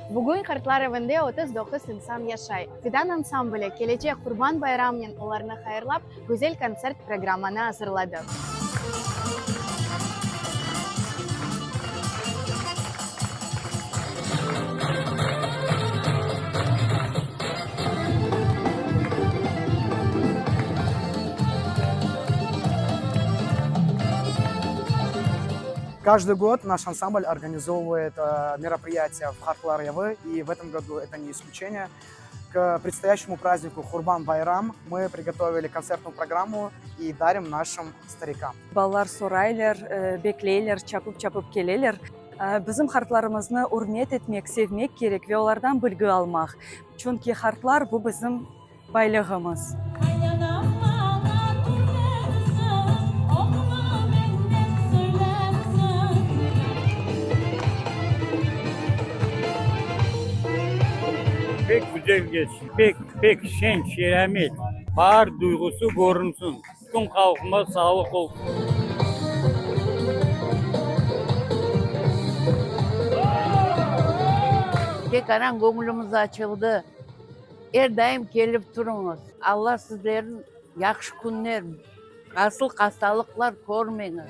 Bugün Kartlar evinde 39 insan yaşay. Fidan ansamblı gelecek Kurban Bayramı'nın onlarını hayırlap güzel konser programını hazırladı. Каждый год наш ансамбль организовывает мероприятия в Хартла-Ревы, и в этом году это не исключение. К предстоящему празднику Хурбан-Байрам мы приготовили концертную программу и дарим нашим старикам. Балалар сорайлар, беклейлер, чапып-чапып келелер. Bizim hartlarımızı hürmet etmek, sevmek gerek ve onlardan bilgi almak. Çünkü hartlar bu bizim baylığımız. Pek güzel geçsin, pek şen, şeremet, bahar duygusu görünsün. Tüm halkıma sağlık olsun. Tekaran gönlümüz açıldı. Her daim gelip turunuz. Allah sizlerin yaxşı günler, asıl hastalıklar görmeniz.